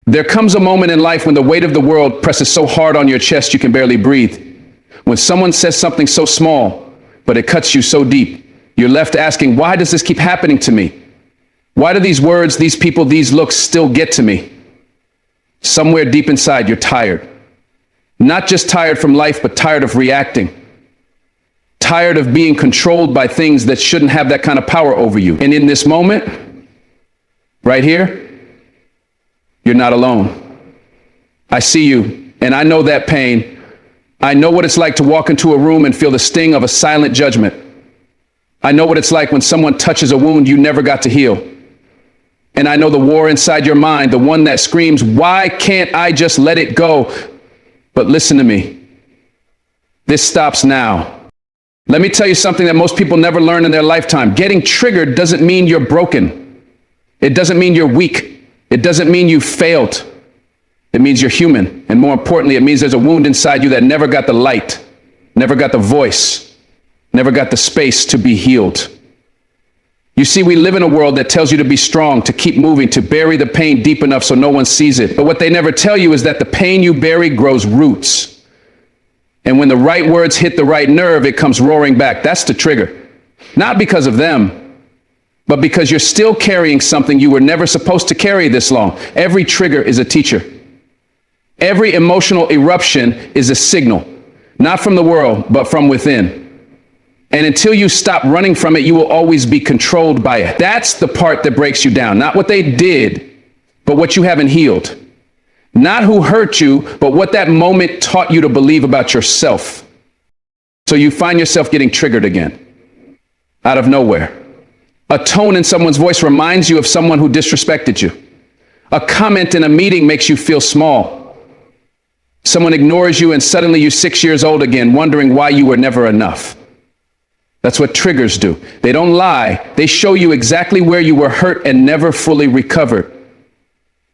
There comes a moment in life when the weight of the world presses so hard on your chest you can barely breathe. When someone says something so small, but it cuts you so deep, you're left asking, why does this keep happening to me? Why do these words, these people, these looks still get to me? Somewhere deep inside, you're tired. Not just tired from life, but tired of reacting. Tired of being controlled by things that shouldn't have that kind of power over you. And in this moment, right here, you're not alone. I see you, and I know that pain. I know what it's like to walk into a room and feel the sting of a silent judgment. I know what it's like when someone touches a wound you never got to heal. And I know the war inside your mind, the one that screams, why can't I just let it go? But listen to me. This stops now. Let me tell you something that most people never learn in their lifetime. Getting triggered doesn't mean you're broken. It doesn't mean you're weak. It doesn't mean you failed. It means you're human. And more importantly, it means there's a wound inside you that never got the light, never got the voice, never got the space to be healed. You see, we live in a world that tells you to be strong, to keep moving, to bury the pain deep enough so no one sees it. But what they never tell you is that the pain you bury grows roots. And when the right words hit the right nerve, it comes roaring back. That's the trigger. Not because of them, but because you're still carrying something you were never supposed to carry this long. Every trigger is a teacher. Every emotional eruption is a signal, not from the world, but from within. And until you stop running from it, you will always be controlled by it. That's the part that breaks you down. Not what they did, but what you haven't healed. Not who hurt you, but what that moment taught you to believe about yourself. So you find yourself getting triggered again, out of nowhere. A tone in someone's voice reminds you of someone who disrespected you. A comment in a meeting makes you feel small. Someone ignores you and suddenly you're 6 years old again, wondering why you were never enough. That's what triggers do. They don't lie. They show you exactly where you were hurt and never fully recovered.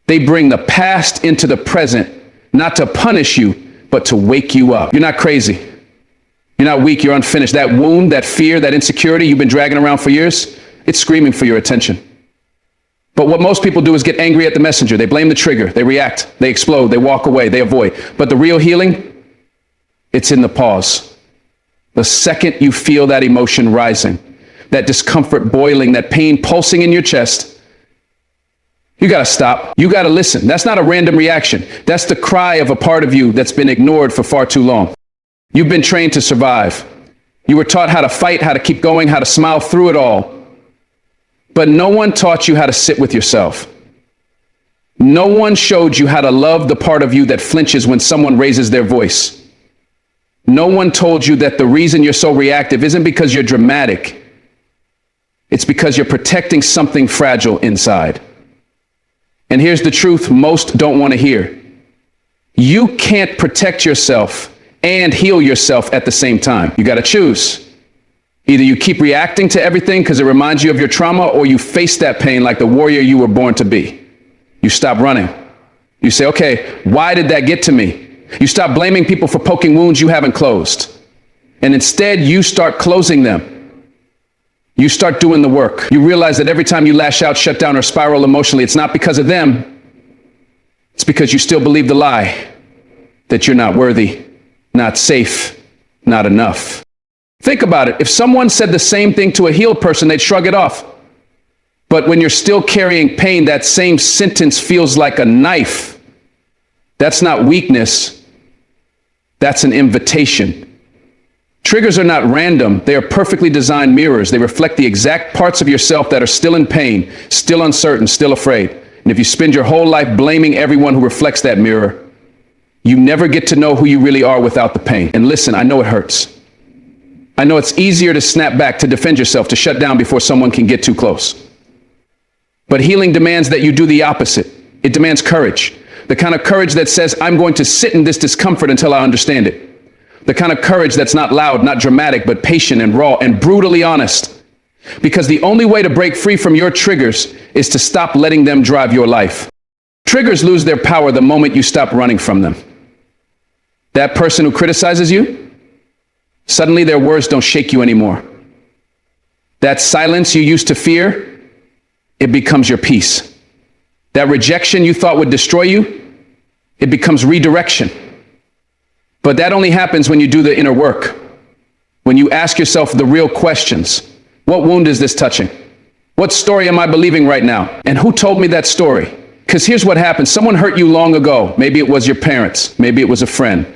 They bring the past into the present, not to punish you, but to wake you up. You're not crazy. You're not weak. You're unfinished. That wound, that fear, that insecurity you've been dragging around for years, it's screaming for your attention. But what most people do is get angry at the messenger. They blame the trigger. They react. They explode. They walk away. They avoid. But the real healing, it's in the pause. The second you feel that emotion rising, that discomfort boiling, that pain pulsing in your chest, you got to stop. You got to listen. That's not a random reaction. That's the cry of a part of you that's been ignored for far too long. You've been trained to survive. You were taught how to fight, how to keep going, how to smile through it all. But no one taught you how to sit with yourself. No one showed you how to love the part of you that flinches when someone raises their voice. No one told you that the reason you're so reactive isn't because you're dramatic. It's because you're protecting something fragile inside. And here's the truth most don't want to hear. You can't protect yourself and heal yourself at the same time. You got to choose. Either you keep reacting to everything because it reminds you of your trauma, or you face that pain like the warrior you were born to be. You stop running. You say, okay, why did that get to me? You stop blaming people for poking wounds you haven't closed. And instead, you start closing them. You start doing the work. You realize that every time you lash out, shut down, or spiral emotionally, it's not because of them. It's because you still believe the lie that you're not worthy, not safe, not enough. Think about it. If someone said the same thing to a healed person, they'd shrug it off. But when you're still carrying pain, that same sentence feels like a knife. That's not weakness. That's an invitation. Triggers are not random. They are perfectly designed mirrors. They reflect the exact parts of yourself that are still in pain, still uncertain, still afraid. And if you spend your whole life blaming everyone who reflects that mirror, you never get to know who you really are without the pain. And listen, I know it hurts. I know it's easier to snap back, to defend yourself, to shut down before someone can get too close. But healing demands that you do the opposite. It demands courage. The kind of courage that says, I'm going to sit in this discomfort until I understand it. The kind of courage that's not loud, not dramatic, but patient and raw and brutally honest. Because the only way to break free from your triggers is to stop letting them drive your life. Triggers lose their power the moment you stop running from them. That person who criticizes you, suddenly their words don't shake you anymore. That silence you used to fear, it becomes your peace. That rejection you thought would destroy you, it becomes redirection. But that only happens when you do the inner work. When you ask yourself the real questions. What wound is this touching? What story am I believing right now? And who told me that story? Because here's what happens. Someone hurt you long ago. Maybe it was your parents. Maybe it was a friend.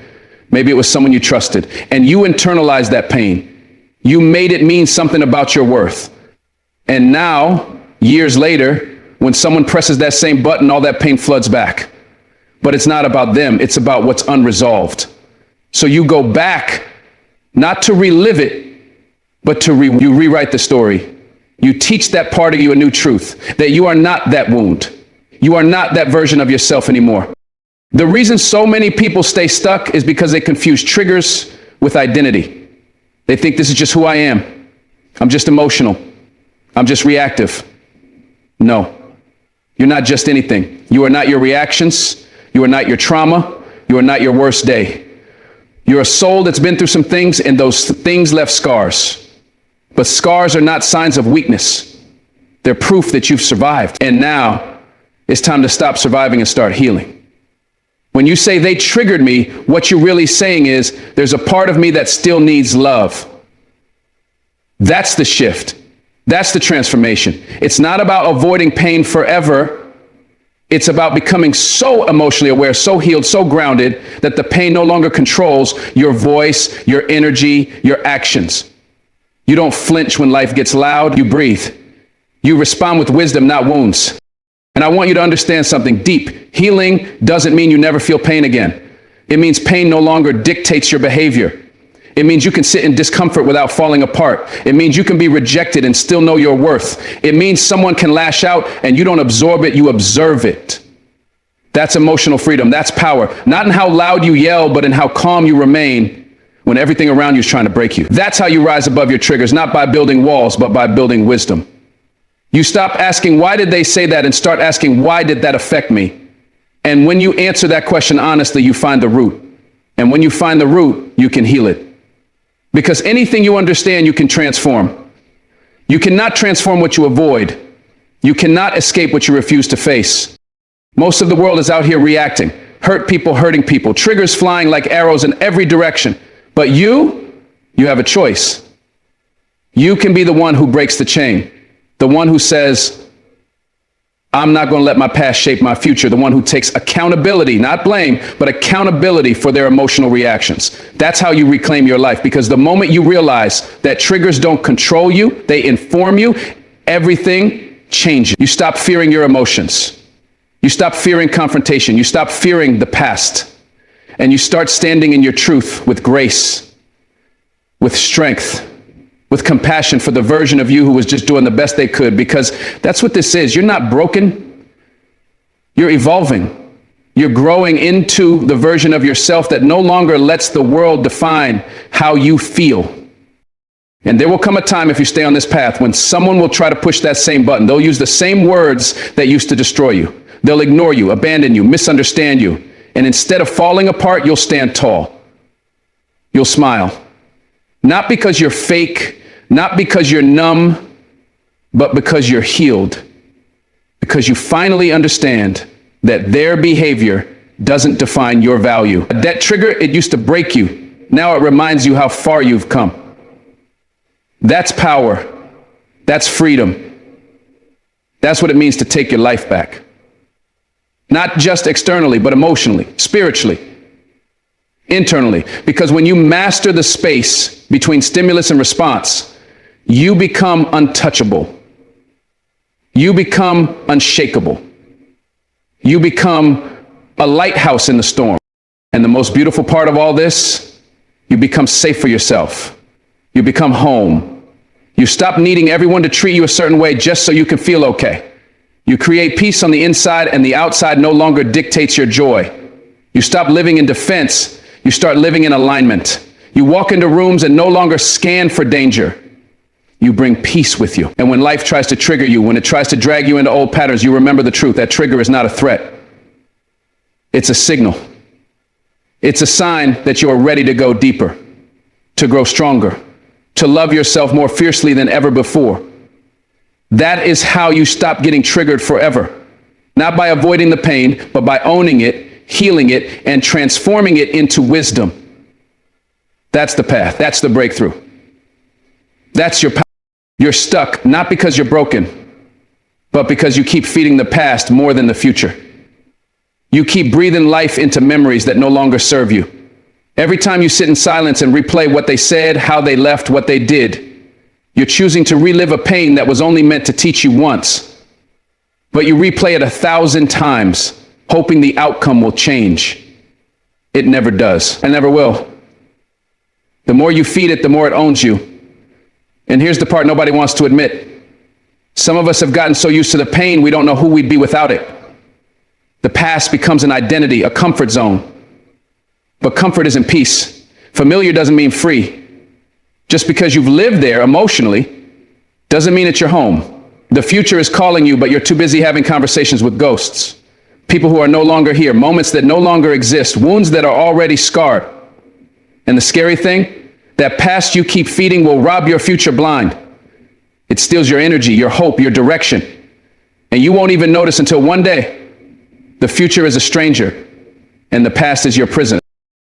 Maybe it was someone you trusted. And you internalized that pain. You made it mean something about your worth. And now, years later, when someone presses that same button, all that pain floods back. But it's not about them. It's about what's unresolved. So you go back, not to relive it, but to you rewrite the story. You teach that part of you a new truth, that you are not that wound. You are not that version of yourself anymore. The reason so many people stay stuck is because they confuse triggers with identity. They think this is just who I am. I'm just emotional. I'm just reactive. No, you're not just anything. You are not your reactions. You are not your trauma. You are not your worst day. You're a soul that's been through some things, and those things left scars. But scars are not signs of weakness. They're proof that you've survived. And now it's time to stop surviving and start healing. When you say they triggered me, what you're really saying is there's a part of me that still needs love. That's the shift. That's the transformation. It's not about avoiding pain forever. It's about becoming so emotionally aware, so healed, so grounded that the pain no longer controls your voice, your energy, your actions. You don't flinch when life gets loud. You breathe. You respond with wisdom, not wounds. And I want you to understand something deep. Healing doesn't mean you never feel pain again. It means pain no longer dictates your behavior. It means you can sit in discomfort without falling apart. It means you can be rejected and still know your worth. It means someone can lash out and you don't absorb it, you observe it. That's emotional freedom. That's power. Not in how loud you yell, but in how calm you remain when everything around you is trying to break you. That's how you rise above your triggers, not by building walls, but by building wisdom. You stop asking, why did they say that? And start asking, why did that affect me? And when you answer that question honestly, you find the root. And when you find the root, you can heal it. Because anything you understand, you can transform. You cannot transform what you avoid. You cannot escape what you refuse to face. Most of the world is out here reacting. Hurt people, hurting people. Triggers flying like arrows in every direction. But you have a choice. You can be the one who breaks the chain. The one who says, I'm not going to let my past shape my future. The one who takes accountability, not blame, but accountability for their emotional reactions. That's how you reclaim your life. Because the moment you realize that triggers don't control you, they inform you, everything changes. You stop fearing your emotions. You stop fearing confrontation. You stop fearing the past. And you start standing in your truth with grace, with strength, with compassion for the version of you who was just doing the best they could, because that's what this is. You're not broken. You're evolving. You're growing into the version of yourself that no longer lets the world define how you feel. And there will come a time, if you stay on this path, when someone will try to push that same button. They'll use the same words that used to destroy you. They'll ignore you, abandon you, misunderstand you. And instead of falling apart, you'll stand tall. You'll smile. Not because you're fake, not because you're numb, but because you're healed. Because you finally understand that their behavior doesn't define your value. That trigger, it used to break you. Now it reminds you how far you've come. That's power. That's freedom. That's what it means to take your life back. Not just externally, but emotionally, spiritually, internally. Because when you master the space between stimulus and response, you become untouchable. You become unshakable. You become a lighthouse in the storm. And the most beautiful part of all this, you become safe for yourself. You become home. You stop needing everyone to treat you a certain way just so you can feel okay. You create peace on the inside, and the outside no longer dictates your joy. You stop living in defense. You start living in alignment. You walk into rooms and no longer scan for danger. You bring peace with you. And when life tries to trigger you, when it tries to drag you into old patterns, you remember the truth. That trigger is not a threat. It's a signal. It's a sign that you are ready to go deeper, to grow stronger, to love yourself more fiercely than ever before. That is how you stop getting triggered forever. not by avoiding the pain, but by owning it, healing it, and transforming it into wisdom. That's the path. That's the breakthrough. That's your power. You're stuck, not because you're broken, but because you keep feeding the past more than the future. You keep breathing life into memories that no longer serve you. Every time you sit in silence and replay what they said, how they left, what they did, you're choosing to relive a pain that was only meant to teach you once. But you replay it 1,000 times, hoping the outcome will change. It never does, and never will. The more you feed it, the more it owns you. And here's the part nobody wants to admit. Some of us have gotten so used to the pain, we don't know who we'd be without it. The past becomes an identity, a comfort zone. But comfort isn't peace. Familiar doesn't mean free. Just because you've lived there emotionally doesn't mean it's your home. The future is calling you, but you're too busy having conversations with ghosts. People who are no longer here, moments that no longer exist, wounds that are already scarred. And the scary thing, that past you keep feeding will rob your future blind. It steals your energy, your hope, your direction. And you won't even notice until one day, the future is a stranger and the past is your prison.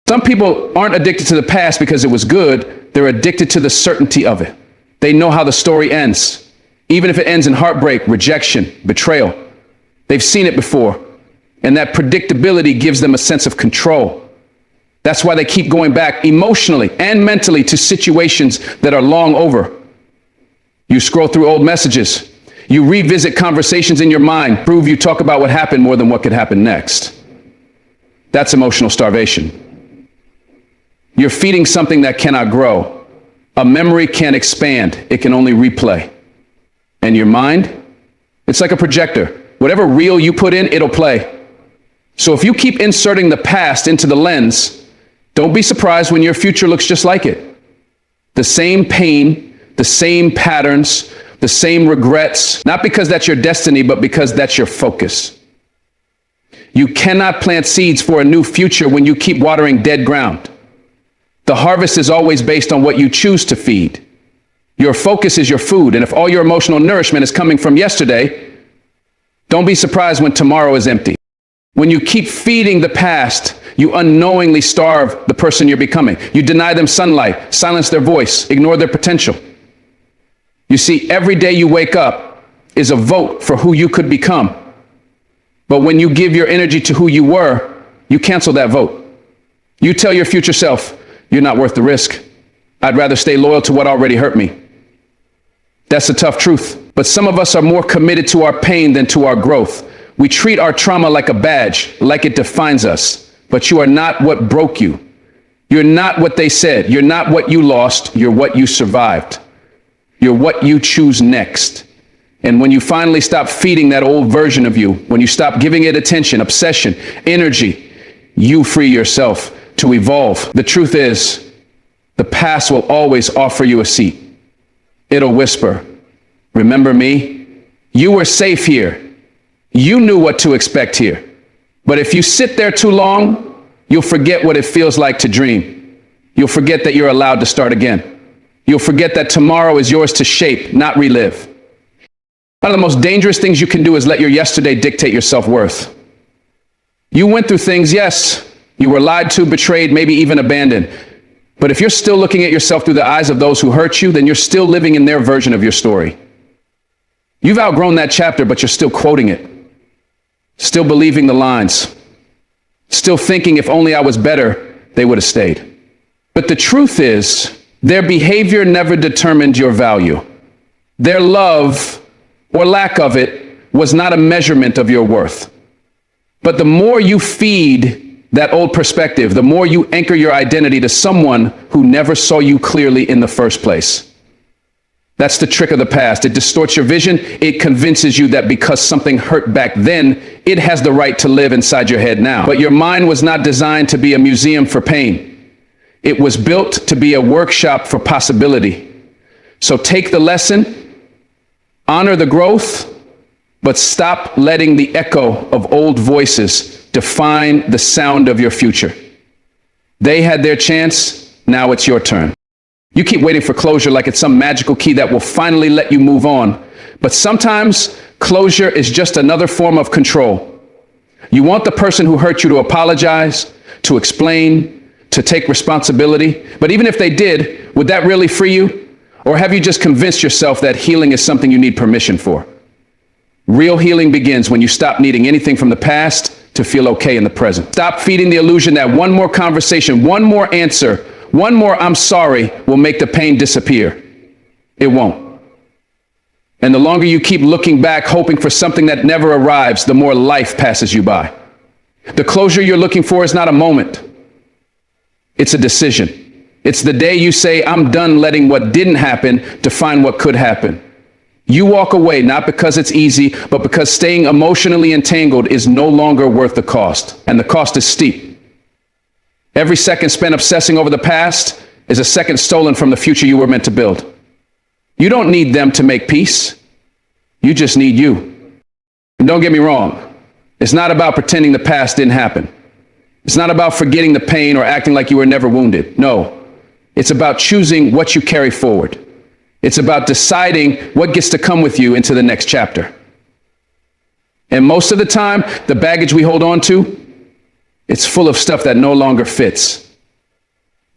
Some people aren't addicted to the past because it was good. They're addicted to the certainty of it. They know how the story ends, even if it ends in heartbreak, rejection, betrayal. They've seen it before, and that predictability gives them a sense of control. That's why they keep going back emotionally and mentally to situations that are long over. You scroll through old messages. You revisit conversations in your mind, prove you talk about what happened more than what could happen next. That's emotional starvation. You're feeding something that cannot grow. A memory can't expand. It can only replay. And your mind, it's like a projector. Whatever reel you put in, it'll play. So if you keep inserting the past into the lens, don't be surprised when your future looks just like it. The same pain, the same patterns, the same regrets, not because that's your destiny, but because that's your focus. You cannot plant seeds for a new future when you keep watering dead ground. The harvest is always based on what you choose to feed. Your focus is your food, and if all your emotional nourishment is coming from yesterday, don't be surprised when tomorrow is empty. When you keep feeding the past, you unknowingly starve the person you're becoming. You deny them sunlight, silence their voice, ignore their potential. You see, every day you wake up is a vote for who you could become. But when you give your energy to who you were, you cancel that vote. You tell your future self, you're not worth the risk. I'd rather stay loyal to what already hurt me. That's the tough truth. But some of us are more committed to our pain than to our growth. We treat our trauma like a badge, like it defines us. But you are not what broke you. You're not what they said. You're not what you lost. You're what you survived. You're what you choose next. And when you finally stop feeding that old version of you, when you stop giving it attention, obsession, energy, you free yourself to evolve. The truth is, the past will always offer you a seat. It'll whisper, remember me? You were safe here. You knew what to expect here. But if you sit there too long, you'll forget what it feels like to dream. You'll forget that you're allowed to start again. You'll forget that tomorrow is yours to shape, not relive. One of the most dangerous things you can do is let your yesterday dictate your self-worth. You went through things, yes. You were lied to, betrayed, maybe even abandoned. But if you're still looking at yourself through the eyes of those who hurt you, then you're still living in their version of your story. You've outgrown that chapter, but you're still quoting it. Still believing the lines. Still thinking if only I was better, they would have stayed. But the truth is, their behavior never determined your value. Their love, or lack of it, was not a measurement of your worth. But the more you feed that old perspective, the more you anchor your identity to someone who never saw you clearly in the first place. That's the trick of the past. It distorts your vision. It convinces you that because something hurt back then, it has the right to live inside your head now. But your mind was not designed to be a museum for pain. It was built to be a workshop for possibility. So take the lesson, honor the growth, but stop letting the echo of old voices define the sound of your future. They had their chance, now it's your turn. You keep waiting for closure like it's some magical key that will finally let you move on. But sometimes closure is just another form of control. You want the person who hurt you to apologize, to explain, to take responsibility. But even if they did, would that really free you? Or have you just convinced yourself that healing is something you need permission for? Real healing begins when you stop needing anything from the past to feel okay in the present. Stop feeding the illusion that one more conversation, one more answer, one more "I'm sorry" will make the pain disappear. It won't. And the longer you keep looking back, hoping for something that never arrives, the more life passes you by. The closure you're looking for is not a moment. It's a decision. It's the day you say, "I'm done letting what didn't happen define what could happen." You walk away not because it's easy, but because staying emotionally entangled is no longer worth the cost. And the cost is steep. Every second spent obsessing over the past is a second stolen from the future you were meant to build. You don't need them to make peace. You just need you. And don't get me wrong. It's not about pretending the past didn't happen. It's not about forgetting the pain or acting like you were never wounded. No, it's about choosing what you carry forward. It's about deciding what gets to come with you into the next chapter. And most of the time, the baggage we hold on to, it's full of stuff that no longer fits.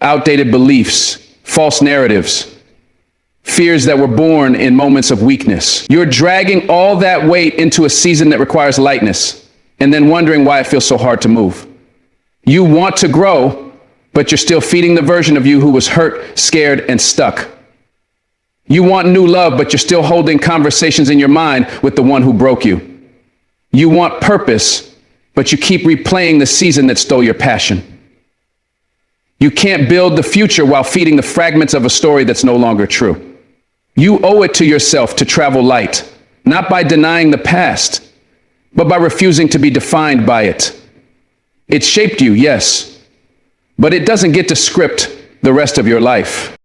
Outdated beliefs, false narratives, fears that were born in moments of weakness. You're dragging all that weight into a season that requires lightness, and then wondering why it feels so hard to move. You want to grow, but you're still feeding the version of you who was hurt, scared, and stuck. You want new love, but you're still holding conversations in your mind with the one who broke you. You want purpose, but you keep replaying the season that stole your passion. You can't build the future while feeding the fragments of a story that's no longer true. You owe it to yourself to travel light, not by denying the past, but by refusing to be defined by it. It shaped you, yes, but it doesn't get to script the rest of your life.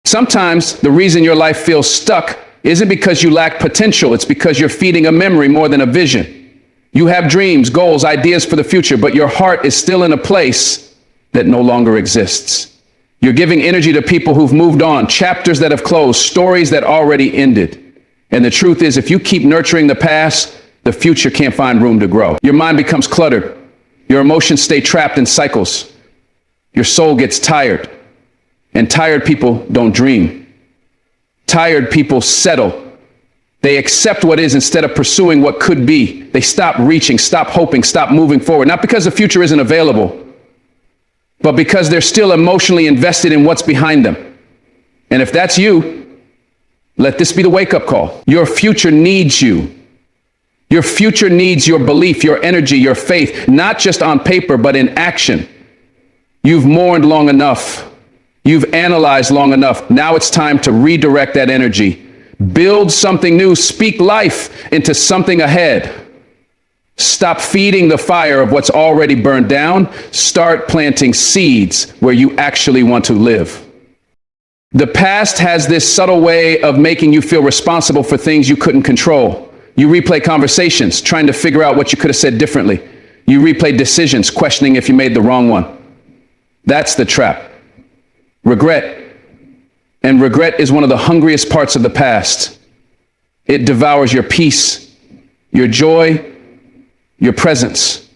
Sometimes the reason your life feels stuck isn't because you lack potential. It's because you're feeding a memory more than a vision. You have dreams, goals, ideas for the future, but your heart is still in a place that no longer exists. You're giving energy to people who've moved on, chapters that have closed, stories that already ended. And the truth is, if you keep nurturing the past, the future can't find room to grow. Your mind becomes cluttered. Your emotions stay trapped in cycles. Your soul gets tired. And tired people don't dream. Tired people settle. They accept what is instead of pursuing what could be. They stop reaching, stop hoping, stop moving forward. Not because the future isn't available, but because they're still emotionally invested in what's behind them. And if that's you, let this be the wake-up call. Your future needs you. Your future needs your belief, your energy, your faith, not just on paper, but in action. You've mourned long enough. You've analyzed long enough. Now it's time to redirect that energy. Build something new. Speak life into something ahead. Stop feeding the fire of what's already burned down. Start planting seeds where you actually want to live. The past has this subtle way of making you feel responsible for things you couldn't control. You replay conversations, trying to figure out what you could have said differently. You replay decisions, questioning if you made the wrong one. That's the trap. Regret. And regret is one of the hungriest parts of the past. It devours your peace, your joy, your presence.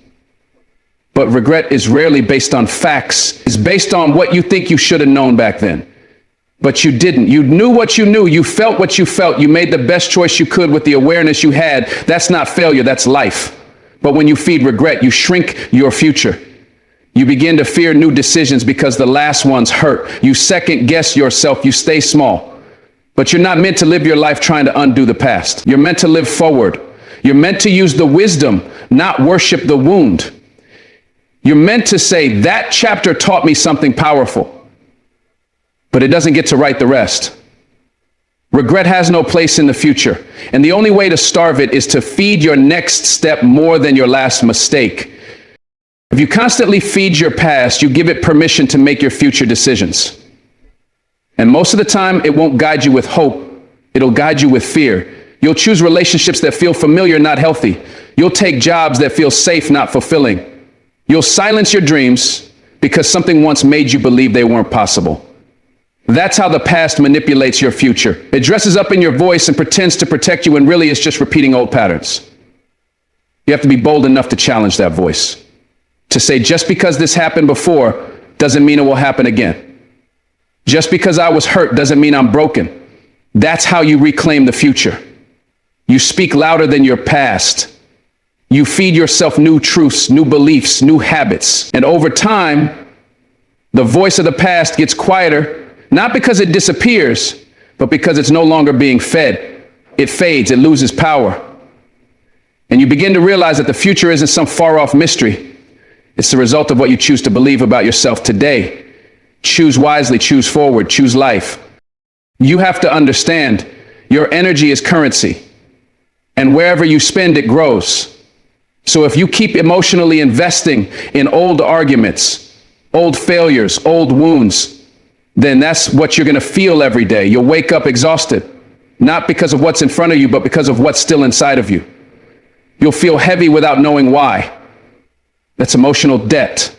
But regret is rarely based on facts. It's based on what you think you should have known back then. But you didn't. You knew what you knew. You felt what you felt. You made the best choice you could with the awareness you had. That's not failure, that's life. But when you feed regret, you shrink your future. You begin to fear new decisions because the last ones hurt. You second guess yourself. You stay small. But you're not meant to live your life trying to undo the past. You're meant to live forward. You're meant to use the wisdom, not worship the wound. You're meant to say, that chapter taught me something powerful, but it doesn't get to write the rest. Regret has no place in the future. And the only way to starve it is to feed your next step more than your last mistake. If you constantly feed your past, you give it permission to make your future decisions. And most of the time, it won't guide you with hope. It'll guide you with fear. You'll choose relationships that feel familiar, not healthy. You'll take jobs that feel safe, not fulfilling. You'll silence your dreams because something once made you believe they weren't possible. That's how the past manipulates your future. It dresses up in your voice and pretends to protect you when really it's just repeating old patterns. You have to be bold enough to challenge that voice. To say, just because this happened before doesn't mean it will happen again. Just because I was hurt doesn't mean I'm broken. That's how you reclaim the future. You speak louder than your past. You feed yourself new truths, new beliefs, new habits. And over time, the voice of the past gets quieter, not because it disappears, but because it's no longer being fed. It fades, it loses power. And you begin to realize that the future isn't some far-off mystery. It's the result of what you choose to believe about yourself today. Choose wisely, choose forward, choose life. You have to understand your energy is currency, and wherever you spend, it grows. So if you keep emotionally investing in old arguments, old failures, old wounds, then that's what you're going to feel every day. You'll wake up exhausted, not because of what's in front of you, but because of what's still inside of you. You'll feel heavy without knowing why. That's emotional debt.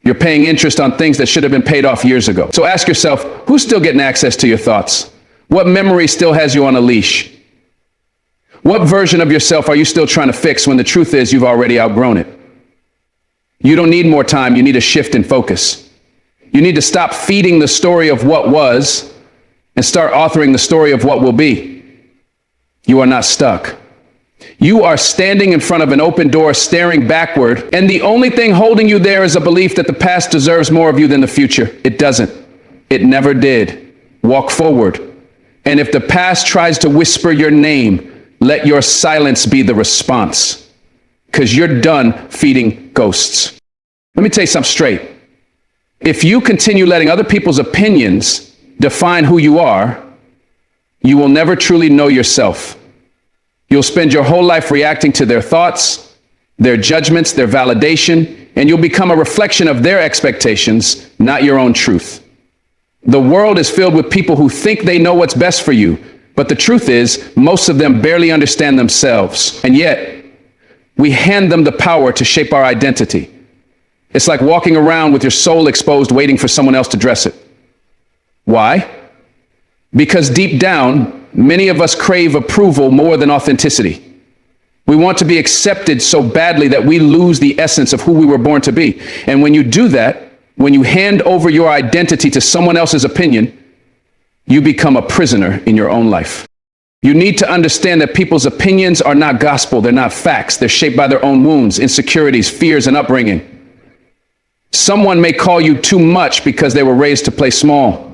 You're paying interest on things that should have been paid off years ago. So ask yourself, who's still getting access to your thoughts? What memory still has you on a leash? What version of yourself are you still trying to fix when the truth is you've already outgrown it? You don't need more time. You need a shift in focus. You need to stop feeding the story of what was and start authoring the story of what will be. You are not stuck. You are standing in front of an open door, staring backward, and the only thing holding you there is a belief that the past deserves more of you than the future. It doesn't. It never did. Walk forward. And if the past tries to whisper your name, let your silence be the response, because you're done feeding ghosts. Let me tell you something straight. If you continue letting other people's opinions define who you are, you will never truly know yourself. You'll spend your whole life reacting to their thoughts, their judgments, their validation, and you'll become a reflection of their expectations, not your own truth. The world is filled with people who think they know what's best for you, but the truth is, most of them barely understand themselves, and yet we hand them the power to shape our identity. It's like walking around with your soul exposed, waiting for someone else to dress it. Why? Because deep down, many of us crave approval more than authenticity. We want to be accepted so badly that we lose the essence of who we were born to be. And when you do that, when you hand over your identity to someone else's opinion, you become a prisoner in your own life. You need to understand that people's opinions are not gospel. They're not facts. They're shaped by their own wounds, insecurities, fears, and upbringing. Someone may call you too much because they were raised to play small.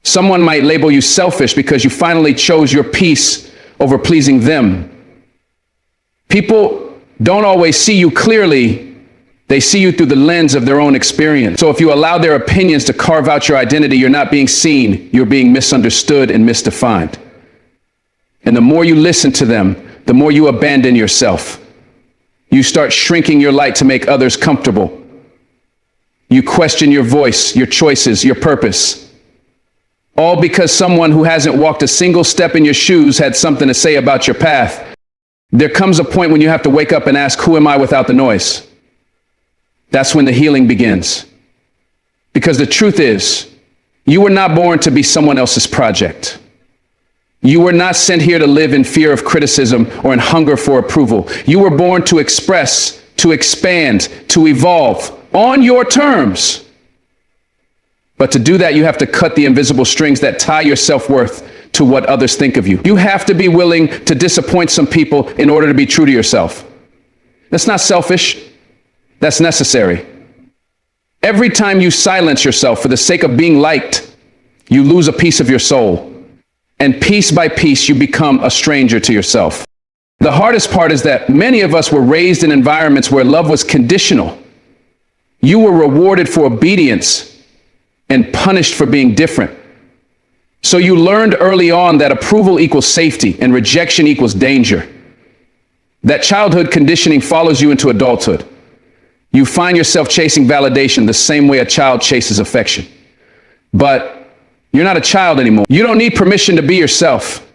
Someone might label you selfish because you finally chose your peace over pleasing them. People don't always see you clearly. They see you through the lens of their own experience. So if you allow their opinions to carve out your identity, you're not being seen. You're being misunderstood and misdefined. And the more you listen to them, the more you abandon yourself. You start shrinking your light to make others comfortable. You question your voice, your choices, your purpose. All because someone who hasn't walked a single step in your shoes had something to say about your path. There comes a point when you have to wake up and ask, who am I without the noise? That's when the healing begins. Because the truth is, you were not born to be someone else's project. You were not sent here to live in fear of criticism or in hunger for approval. You were born to express, to expand, to evolve on your terms. But to do that, you have to cut the invisible strings that tie your self-worth to what others think of you. You have to be willing to disappoint some people in order to be true to yourself. That's not selfish. That's necessary. Every time you silence yourself for the sake of being liked, you lose a piece of your soul. And piece by piece, you become a stranger to yourself. The hardest part is that many of us were raised in environments where love was conditional. You were rewarded for obedience and punished for being different. So you learned early on that approval equals safety and rejection equals danger. That childhood conditioning follows you into adulthood. You find yourself chasing validation the same way a child chases affection. But you're not a child anymore. You don't need permission to be yourself.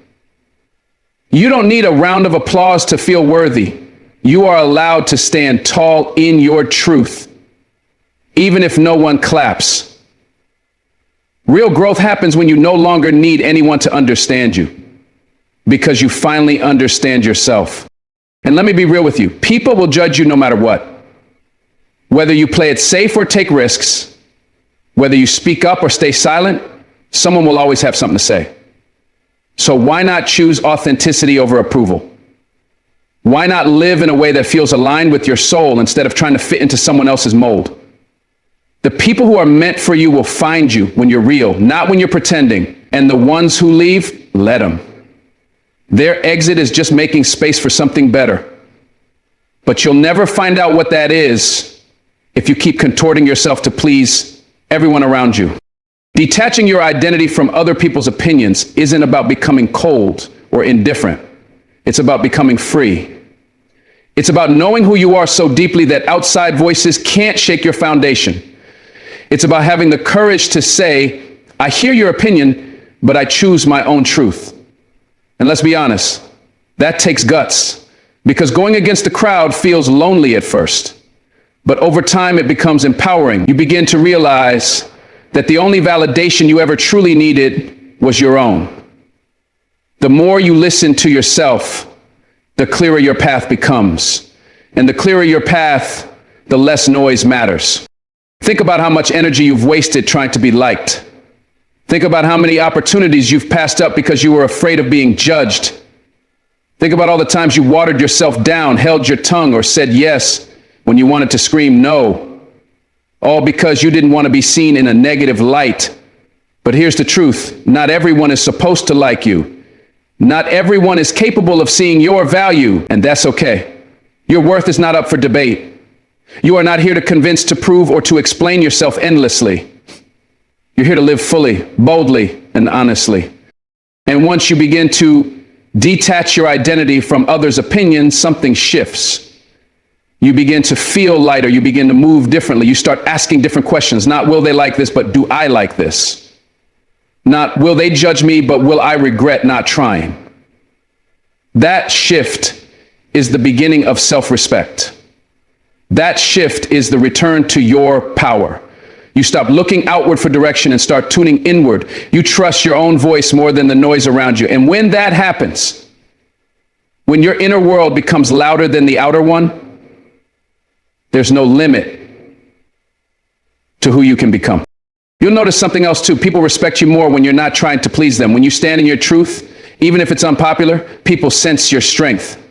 You don't need a round of applause to feel worthy. You are allowed to stand tall in your truth, even if no one claps. Real growth happens when you no longer need anyone to understand you, because you finally understand yourself. And let me be real with you. People will judge you no matter what. Whether you play it safe or take risks, whether you speak up or stay silent, someone will always have something to say. So why not choose authenticity over approval? Why not live in a way that feels aligned with your soul instead of trying to fit into someone else's mold? The people who are meant for you will find you when you're real, not when you're pretending. And the ones who leave, let them. Their exit is just making space for something better. But you'll never find out what that is if you keep contorting yourself to please everyone around you. Detaching your identity from other people's opinions isn't about becoming cold or indifferent. It's about becoming free. It's about knowing who you are so deeply that outside voices can't shake your foundation. It's about having the courage to say, I hear your opinion, but I choose my own truth. And let's be honest, that takes guts, because going against the crowd feels lonely at first. But over time, it becomes empowering. You begin to realize that the only validation you ever truly needed was your own. The more you listen to yourself, the clearer your path becomes. And the clearer your path, the less noise matters. Think about how much energy you've wasted trying to be liked. Think about how many opportunities you've passed up because you were afraid of being judged. Think about all the times you watered yourself down, held your tongue, or said yes when you wanted to scream no. All because you didn't want to be seen in a negative light. But here's the truth. Not everyone is supposed to like you. Not everyone is capable of seeing your value, and that's okay. Your worth is not up for debate. You are not here to convince, to prove, or to explain yourself endlessly. You're here to live fully, boldly, and honestly. And once you begin to detach your identity from others' opinions, something shifts. You begin to feel lighter. You begin to move differently. You start asking different questions. Not will they like this, but do I like this? Not will they judge me, but will I regret not trying? That shift is the beginning of self-respect. That shift is the return to your power. You stop looking outward for direction and start tuning inward. You trust your own voice more than the noise around you. And when that happens, when your inner world becomes louder than the outer one, there's no limit to who you can become. You'll notice something else too. People respect you more when you're not trying to please them. When you stand in your truth, even if it's unpopular, people sense your strength.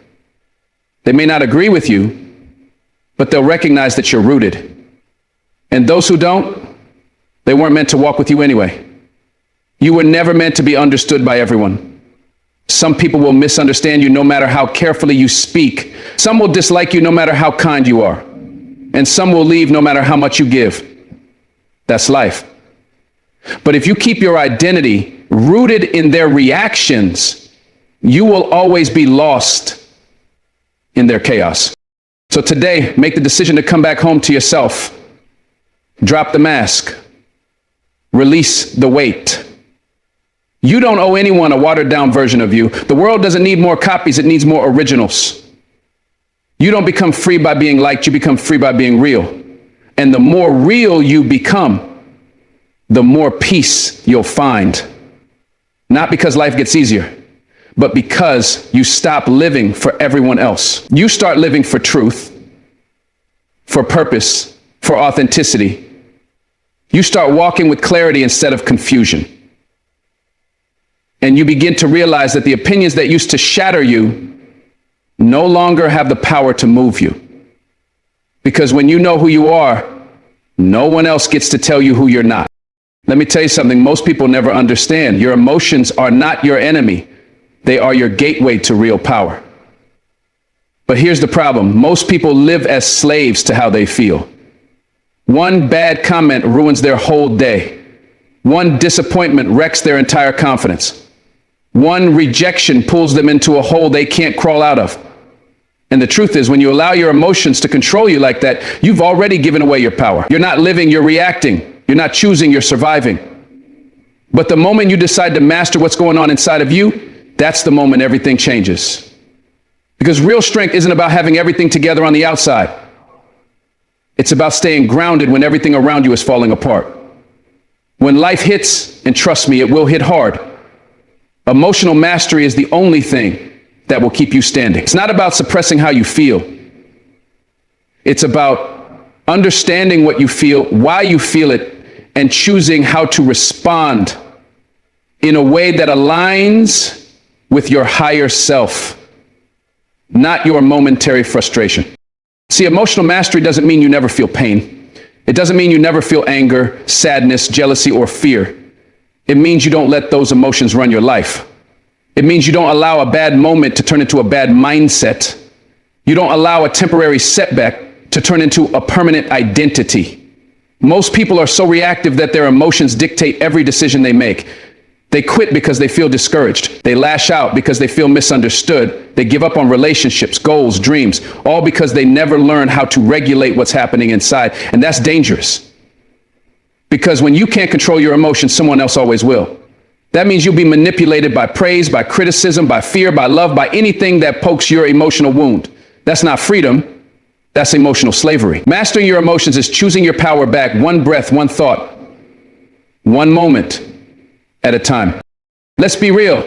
They may not agree with you, but they'll recognize that you're rooted. And those who don't, they weren't meant to walk with you anyway. You were never meant to be understood by everyone. Some people will misunderstand you no matter how carefully you speak. Some will dislike you no matter how kind you are. And some will leave no matter how much you give. That's life. But if you keep your identity rooted in their reactions, you will always be lost in their chaos. So today, make the decision to come back home to yourself. Drop the mask. Release the weight. You don't owe anyone a watered down version of you. The world doesn't need more copies, it needs more originals. You don't become free by being liked, you become free by being real. And the more real you become, the more peace you'll find. Not because life gets easier, but because you stop living for everyone else. You start living for truth, for purpose, for authenticity. You start walking with clarity instead of confusion. And you begin to realize that the opinions that used to shatter you no longer have the power to move you. Because when you know who you are, no one else gets to tell you who you're not. Let me tell you something most people never understand. Your emotions are not your enemy. They are your gateway to real power. But here's the problem. Most people live as slaves to how they feel. One bad comment ruins their whole day. One disappointment wrecks their entire confidence. One rejection pulls them into a hole they can't crawl out of. And the truth is, when you allow your emotions to control you like that, you've already given away your power. You're not living, you're reacting. You're not choosing, you're surviving. But the moment you decide to master what's going on inside of you, that's the moment everything changes. Because real strength isn't about having everything together on the outside. It's about staying grounded when everything around you is falling apart. When life hits, and trust me, it will hit hard, emotional mastery is the only thing that will keep you standing. It's not about suppressing how you feel. It's about understanding what you feel, why you feel it, and choosing how to respond in a way that aligns with your higher self, not your momentary frustration. See, emotional mastery doesn't mean you never feel pain. It doesn't mean you never feel anger, sadness, jealousy, or fear. It means you don't let those emotions run your life. It means you don't allow a bad moment to turn into a bad mindset. You don't allow a temporary setback to turn into a permanent identity. Most people are so reactive that their emotions dictate every decision they make. They quit because they feel discouraged. They lash out because they feel misunderstood. They give up on relationships, goals, dreams, all because they never learn how to regulate what's happening inside. And that's dangerous. Because when you can't control your emotions, someone else always will. That means you'll be manipulated by praise, by criticism, by fear, by love, by anything that pokes your emotional wound. That's not freedom. That's emotional slavery. Mastering your emotions is choosing your power back, one breath, one thought, one moment at a time. Let's be real.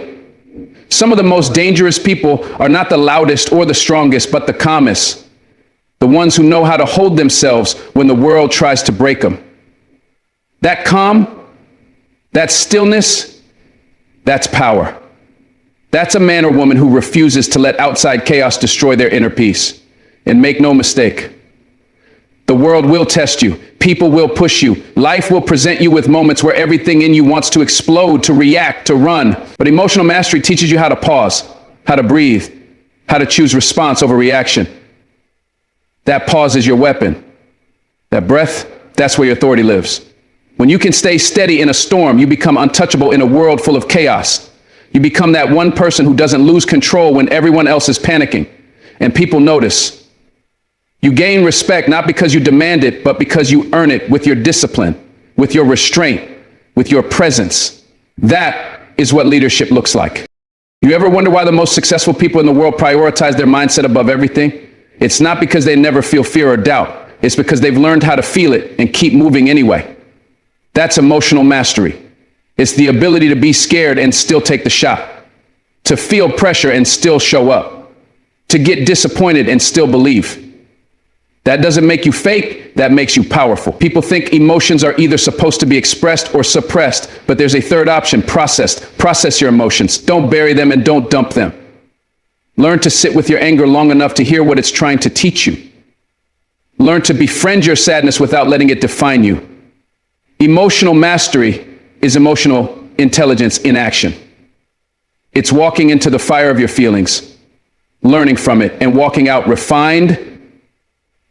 Some of the most dangerous people are not the loudest or the strongest, but the calmest. The ones who know how to hold themselves when the world tries to break them. That calm, that stillness, that's power. That's a man or woman who refuses to let outside chaos destroy their inner peace. And make no mistake, the world will test you. People will push you. Life will present you with moments where everything in you wants to explode, to react, to run. But emotional mastery teaches you how to pause, how to breathe, how to choose response over reaction. That pause is your weapon. That breath, that's where your authority lives. When you can stay steady in a storm, you become untouchable in a world full of chaos. You become that one person who doesn't lose control when everyone else is panicking. And people notice. You gain respect not because you demand it, but because you earn it with your discipline, with your restraint, with your presence. That is what leadership looks like. You ever wonder why the most successful people in the world prioritize their mindset above everything? It's not because they never feel fear or doubt. It's because they've learned how to feel it and keep moving anyway. That's emotional mastery. It's the ability to be scared and still take the shot, to feel pressure and still show up, to get disappointed and still believe. That doesn't make you fake, that makes you powerful. People think emotions are either supposed to be expressed or suppressed, but there's a third option, processed. Process your emotions. Don't bury them and don't dump them. Learn to sit with your anger long enough to hear what it's trying to teach you. Learn to befriend your sadness without letting it define you. Emotional mastery is emotional intelligence in action. It's walking into the fire of your feelings, learning from it, and walking out refined,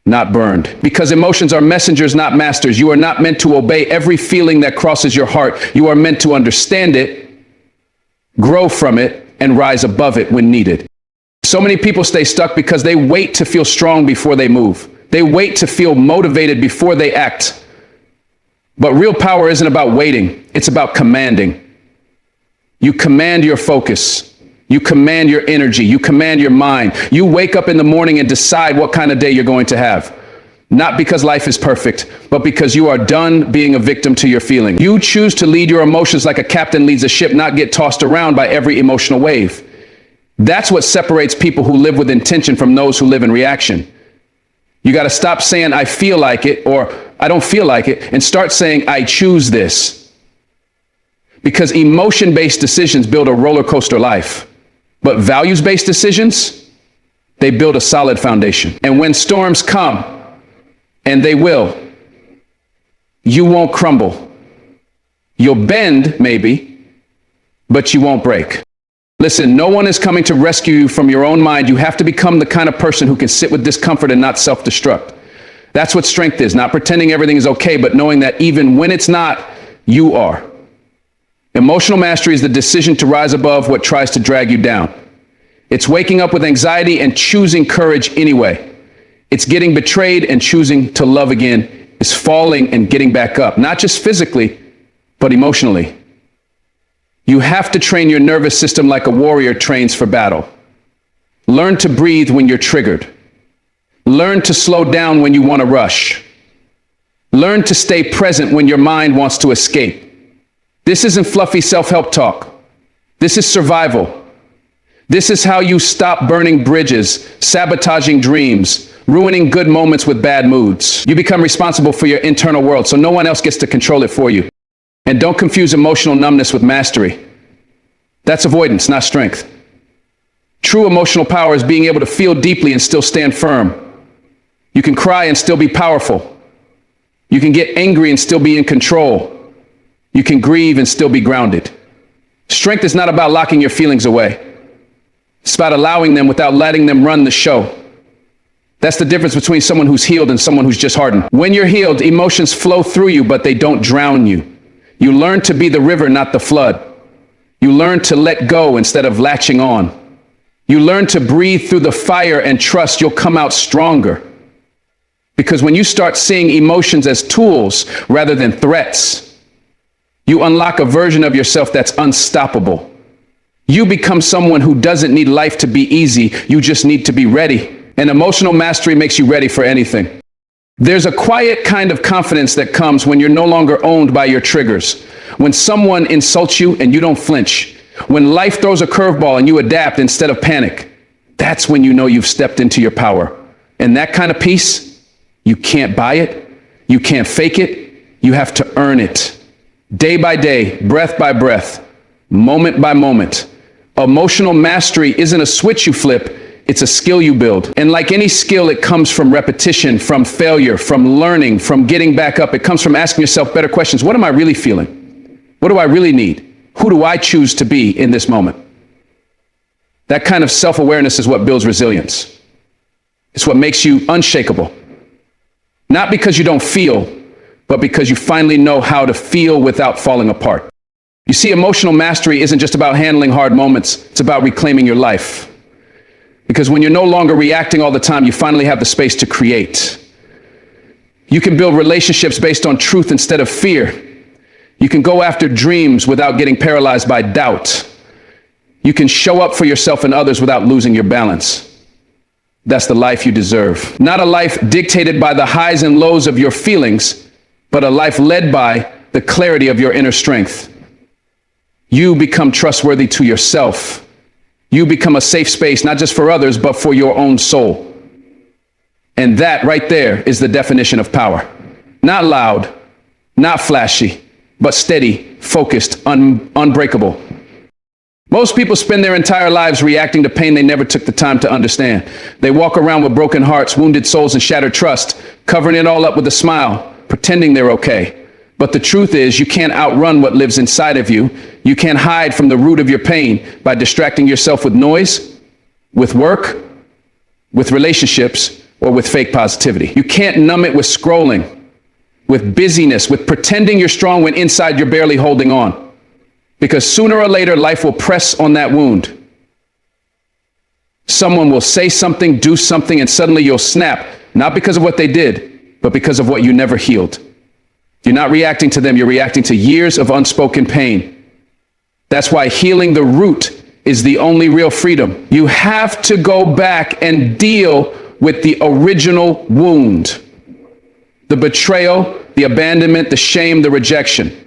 not burned. Because emotions are messengers, not masters. You are not meant to obey every feeling that crosses your heart. You are meant to understand it, grow from it, and rise above it when needed. So many people stay stuck because they wait to feel strong before they move. They wait to feel motivated before they act. But real power isn't about waiting. It's about commanding. You command your focus. You command your energy. You command your mind. You wake up in the morning and decide what kind of day you're going to have. Not because life is perfect, but because you are done being a victim to your feelings. You choose to lead your emotions like a captain leads a ship, not get tossed around by every emotional wave. That's what separates people who live with intention from those who live in reaction. You got to stop saying, I feel like it, or I don't feel like it, and start saying, I choose this. Because emotion-based decisions build a roller coaster life. But values-based decisions, they build a solid foundation. And when storms come, and they will, you won't crumble. You'll bend, maybe, but you won't break. Listen, no one is coming to rescue you from your own mind. You have to become the kind of person who can sit with discomfort and not self-destruct. That's what strength is, not pretending everything is okay, but knowing that even when it's not, you are. Emotional mastery is the decision to rise above what tries to drag you down. It's waking up with anxiety and choosing courage anyway. It's getting betrayed and choosing to love again. It's falling and getting back up, not just physically, but emotionally. You have to train your nervous system like a warrior trains for battle. Learn to breathe when you're triggered. Learn to slow down when you want to rush. Learn to stay present when your mind wants to escape. This isn't fluffy self-help talk. This is survival. This is how you stop burning bridges, sabotaging dreams, ruining good moments with bad moods. You become responsible for your internal world, so no one else gets to control it for you. And don't confuse emotional numbness with mastery. That's avoidance, not strength. True emotional power is being able to feel deeply and still stand firm. You can cry and still be powerful. You can get angry and still be in control. You can grieve and still be grounded. Strength is not about locking your feelings away. It's about allowing them without letting them run the show. That's the difference between someone who's healed and someone who's just hardened. When you're healed, emotions flow through you, but they don't drown you. You learn to be the river, not the flood. You learn to let go instead of latching on. You learn to breathe through the fire and trust you'll come out stronger. Because when you start seeing emotions as tools rather than threats, you unlock a version of yourself that's unstoppable. You become someone who doesn't need life to be easy. You just need to be ready. And emotional mastery makes you ready for anything. There's a quiet kind of confidence that comes when you're no longer owned by your triggers. When someone insults you and you don't flinch. When life throws a curveball and you adapt instead of panic. That's when you know you've stepped into your power. And that kind of peace, you can't buy it. You can't fake it. You have to earn it. Day by day, breath by breath, moment by moment. Emotional mastery isn't a switch you flip. It's a skill you build. And like any skill, it comes from repetition, from failure, from learning, from getting back up. It comes from asking yourself better questions. What am I really feeling? What do I really need? Who do I choose to be in this moment? That kind of self-awareness is what builds resilience. It's what makes you unshakable. Not because you don't feel, but because you finally know how to feel without falling apart. You see, emotional mastery isn't just about handling hard moments. It's about reclaiming your life. Because when you're no longer reacting all the time, you finally have the space to create. You can build relationships based on truth instead of fear. You can go after dreams without getting paralyzed by doubt. You can show up for yourself and others without losing your balance. That's the life you deserve. Not a life dictated by the highs and lows of your feelings, but a life led by the clarity of your inner strength. You become trustworthy to yourself. You become a safe space, not just for others, but for your own soul. And that right there is the definition of power. Not loud, not flashy, but steady, focused, unbreakable. Most people spend their entire lives reacting to pain they never took the time to understand. They walk around with broken hearts, wounded souls, and shattered trust, covering it all up with a smile, pretending they're okay. But the truth is, you can't outrun what lives inside of you. You can't hide from the root of your pain by distracting yourself with noise, with work, with relationships, or with fake positivity. You can't numb it with scrolling, with busyness, with pretending you're strong when inside you're barely holding on. Because sooner or later, life will press on that wound. Someone will say something, do something, and suddenly you'll snap, not because of what they did, but because of what you never healed. You're not reacting to them, you're reacting to years of unspoken pain. That's why healing the root is the only real freedom. You have to go back and deal with the original wound. The betrayal, the abandonment, the shame, the rejection.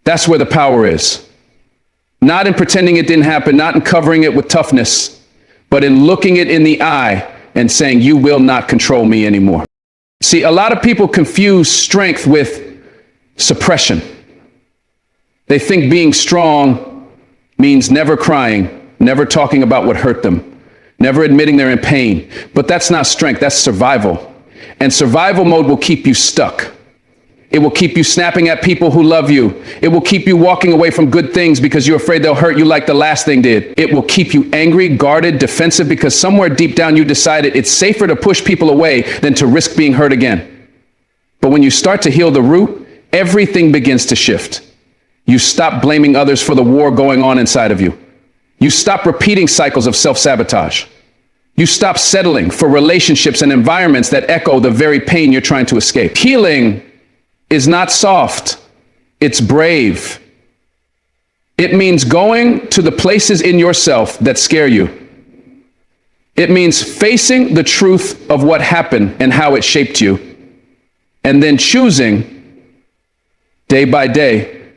That's where the power is. Not in pretending it didn't happen, not in covering it with toughness, but in looking it in the eye and saying, you will not control me anymore. See, a lot of people confuse strength with suppression. They think being strong means never crying, never talking about what hurt them, never admitting they're in pain. But that's not strength, that's survival. And survival mode will keep you stuck. It will keep you snapping at people who love you. It will keep you walking away from good things because you're afraid they'll hurt you like the last thing did. It will keep you angry, guarded, defensive, because somewhere deep down you decided it's safer to push people away than to risk being hurt again. But when you start to heal the root, everything begins to shift. You stop blaming others for the war going on inside of you. You stop repeating cycles of self-sabotage. You stop settling for relationships and environments that echo the very pain you're trying to escape. Healing is not soft, it's brave. It means going to the places in yourself that scare you. It means facing the truth of what happened and how it shaped you, and then choosing day by day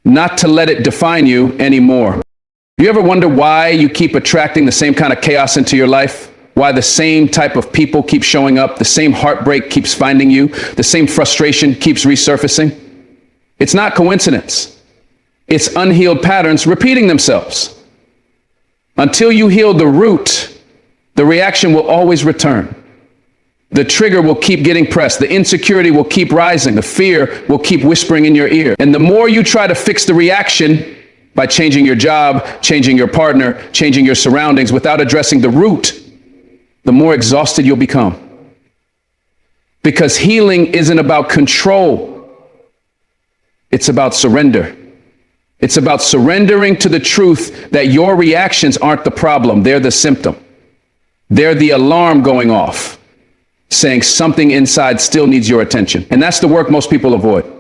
not to let it define you anymore. You ever wonder why you keep attracting the same kind of chaos into your life? Why the same type of people keep showing up, the same heartbreak keeps finding you, the same frustration keeps resurfacing? It's not coincidence. It's unhealed patterns repeating themselves. Until you heal the root, the reaction will always return. The trigger will keep getting pressed. The insecurity will keep rising. The fear will keep whispering in your ear. And the more you try to fix the reaction by changing your job, changing your partner, changing your surroundings without addressing the root, the more exhausted you'll become. Because healing isn't about control. It's about surrender. It's about surrendering to the truth that your reactions aren't the problem. They're the symptom. They're the alarm going off, saying something inside still needs your attention. And that's the work most people avoid.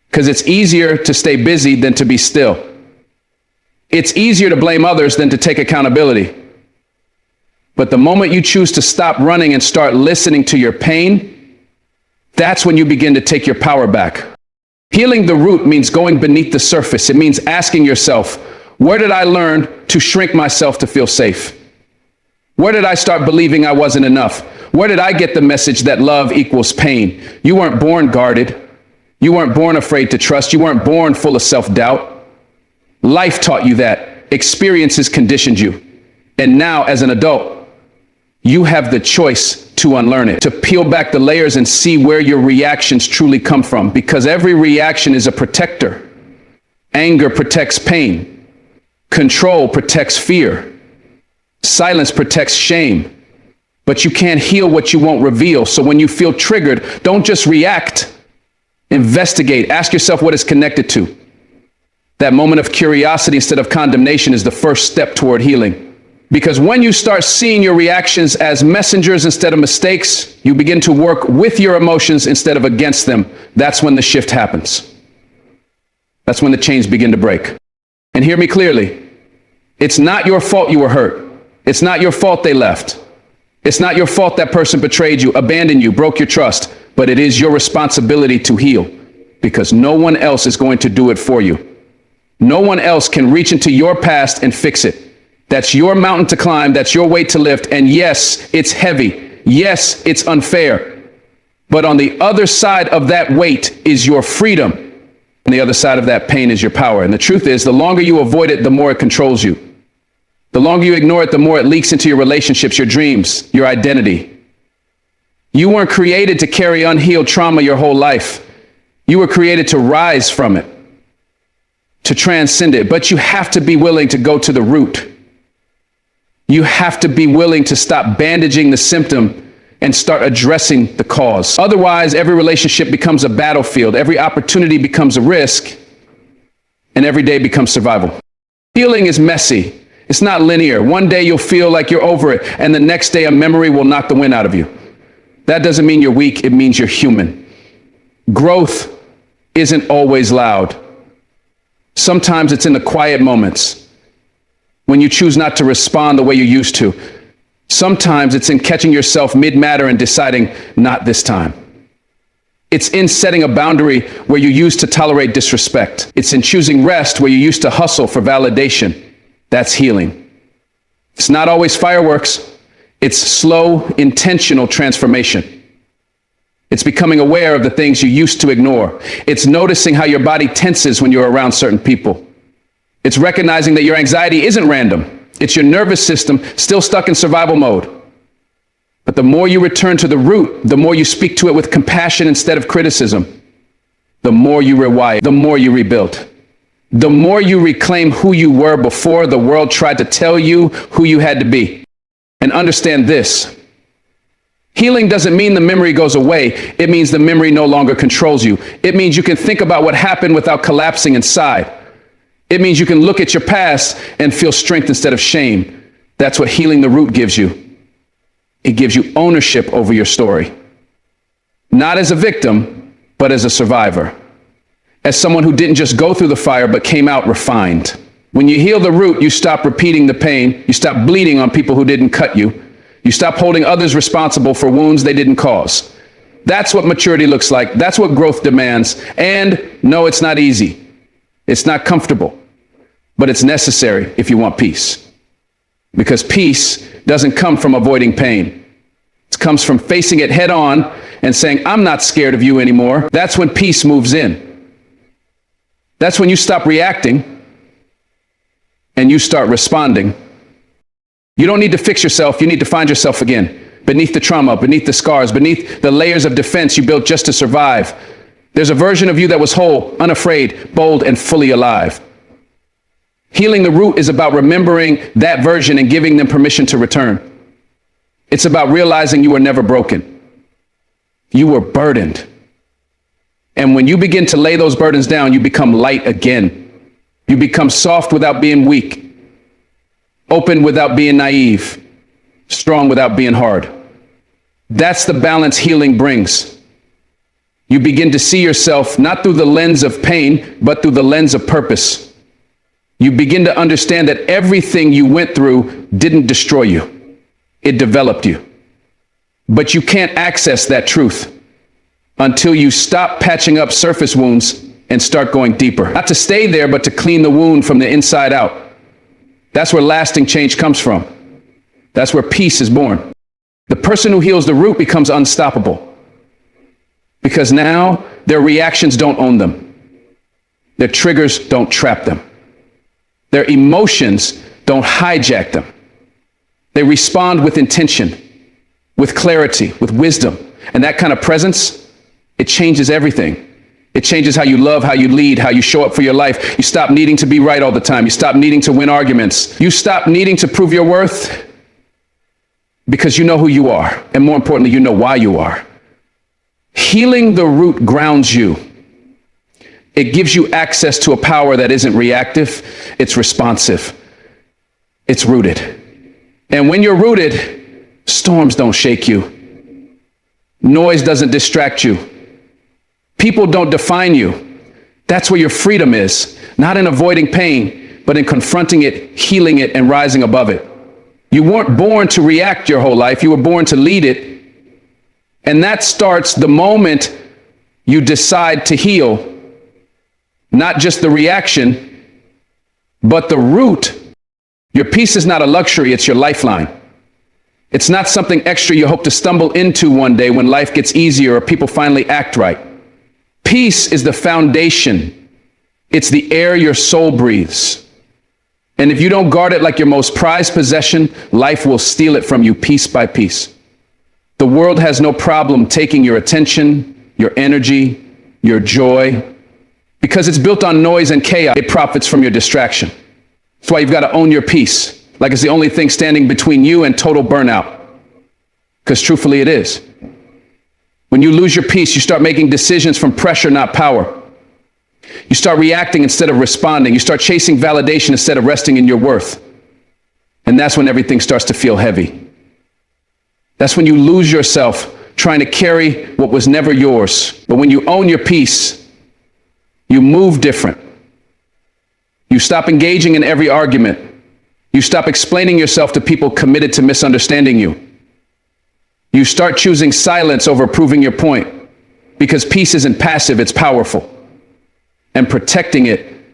Because it's easier to stay busy than to be still. It's easier to blame others than to take accountability. But the moment you choose to stop running and start listening to your pain, that's when you begin to take your power back. Healing the root means going beneath the surface. It means asking yourself, where did I learn to shrink myself to feel safe? Where did I start believing I wasn't enough? Where did I get the message that love equals pain? You weren't born guarded. You weren't born afraid to trust. You weren't born full of self-doubt. Life taught you that. Experiences conditioned you. And now, as an adult, you have the choice to unlearn it, to peel back the layers and see where your reactions truly come from, because every reaction is a protector. Anger protects pain. Control protects fear. Silence protects shame. But you can't heal what you won't reveal. So when you feel triggered, don't just react. Investigate. Ask yourself what it's connected to. That moment of curiosity instead of condemnation is the first step toward healing. Because when you start seeing your reactions as messengers instead of mistakes, you begin to work with your emotions instead of against them. That's when the shift happens. That's when the chains begin to break. And hear me clearly. It's not your fault you were hurt. It's not your fault they left. It's not your fault that person betrayed you, abandoned you, broke your trust. But it is your responsibility to heal, because no one else is going to do it for you. No one else can reach into your past and fix it. That's your mountain to climb. That's your weight to lift. And yes, it's heavy. Yes, it's unfair. But on the other side of that weight is your freedom. And the other side of that pain is your power. And the truth is, the longer you avoid it, the more it controls you. The longer you ignore it, the more it leaks into your relationships, your dreams, your identity. You weren't created to carry unhealed trauma your whole life. You were created to rise from it, to transcend it. But you have to be willing to go to the root. You have to be willing to stop bandaging the symptom and start addressing the cause. Otherwise, every relationship becomes a battlefield. Every opportunity becomes a risk. And every day becomes survival. Healing is messy. It's not linear. One day you'll feel like you're over it, and the next day a memory will knock the wind out of you. That doesn't mean you're weak. It means you're human. Growth isn't always loud. Sometimes it's in the quiet moments, when you choose not to respond the way you used to. Sometimes it's in catching yourself mid-matter and deciding, not this time. It's in setting a boundary where you used to tolerate disrespect. It's in choosing rest where you used to hustle for validation. That's healing. It's not always fireworks. It's slow, intentional transformation. It's becoming aware of the things you used to ignore. It's noticing how your body tenses when you're around certain people. It's recognizing that your anxiety isn't random. It's your nervous system still stuck in survival mode. But the more you return to the root, the more you speak to it with compassion instead of criticism, the more you rewire, the more you rebuild, the more you reclaim who you were before the world tried to tell you who you had to be. And understand this. Healing doesn't mean the memory goes away. It means the memory no longer controls you. It means you can think about what happened without collapsing inside. It means you can look at your past and feel strength instead of shame. That's what healing the root gives you. It gives you ownership over your story. Not as a victim, but as a survivor. As someone who didn't just go through the fire, but came out refined. When you heal the root, you stop repeating the pain. You stop bleeding on people who didn't cut you. You stop holding others responsible for wounds they didn't cause. That's what maturity looks like. That's what growth demands. And no, it's not easy. It's not comfortable, but it's necessary if you want peace. Because peace doesn't come from avoiding pain. It comes from facing it head on and saying, I'm not scared of you anymore. That's when peace moves in. That's when you stop reacting and you start responding. You don't need to fix yourself. You need to find yourself again. Beneath the trauma, beneath the scars, beneath the layers of defense you built just to survive. There's a version of you that was whole, unafraid, bold, and fully alive. Healing the root is about remembering that version and giving them permission to return. It's about realizing you were never broken. You were burdened. And when you begin to lay those burdens down, you become light again. You become soft without being weak, open without being naive, strong without being hard. That's the balance healing brings. You begin to see yourself not through the lens of pain, but through the lens of purpose. You begin to understand that everything you went through didn't destroy you. It developed you. But you can't access that truth until you stop patching up surface wounds and start going deeper. Not to stay there, but to clean the wound from the inside out. That's where lasting change comes from. That's where peace is born. The person who heals the root becomes unstoppable. Because now their reactions don't own them. Their triggers don't trap them. Their emotions don't hijack them. They respond with intention, with clarity, with wisdom. And that kind of presence, it changes everything. It changes how you love, how you lead, how you show up for your life. You stop needing to be right all the time. You stop needing to win arguments. You stop needing to prove your worth because you know who you are. And more importantly, you know why you are. Healing the root grounds you. It gives you access to a power that isn't reactive, it's responsive. It's rooted. And when you're rooted, storms don't shake you. Noise doesn't distract you. People don't define you. That's where your freedom is, not in avoiding pain, but in confronting it, healing it, and rising above it. You weren't born to react your whole life. You were born to lead it. And that starts the moment you decide to heal, not just the reaction, but the root. Your peace is not a luxury, it's your lifeline. It's not something extra you hope to stumble into one day when life gets easier or people finally act right. Peace is the foundation. It's the air your soul breathes. And if you don't guard it like your most prized possession, life will steal it from you piece by piece. The world has no problem taking your attention, your energy, your joy, because it's built on noise and chaos. It profits from your distraction. That's why you've got to own your peace, like it's the only thing standing between you and total burnout. Because truthfully, it is. When you lose your peace, you start making decisions from pressure, not power. You start reacting instead of responding. You start chasing validation instead of resting in your worth. And that's when everything starts to feel heavy. That's when you lose yourself trying to carry what was never yours. But when you own your peace, you move different. You stop engaging in every argument. You stop explaining yourself to people committed to misunderstanding you. You start choosing silence over proving your point, because peace isn't passive, it's powerful. And protecting it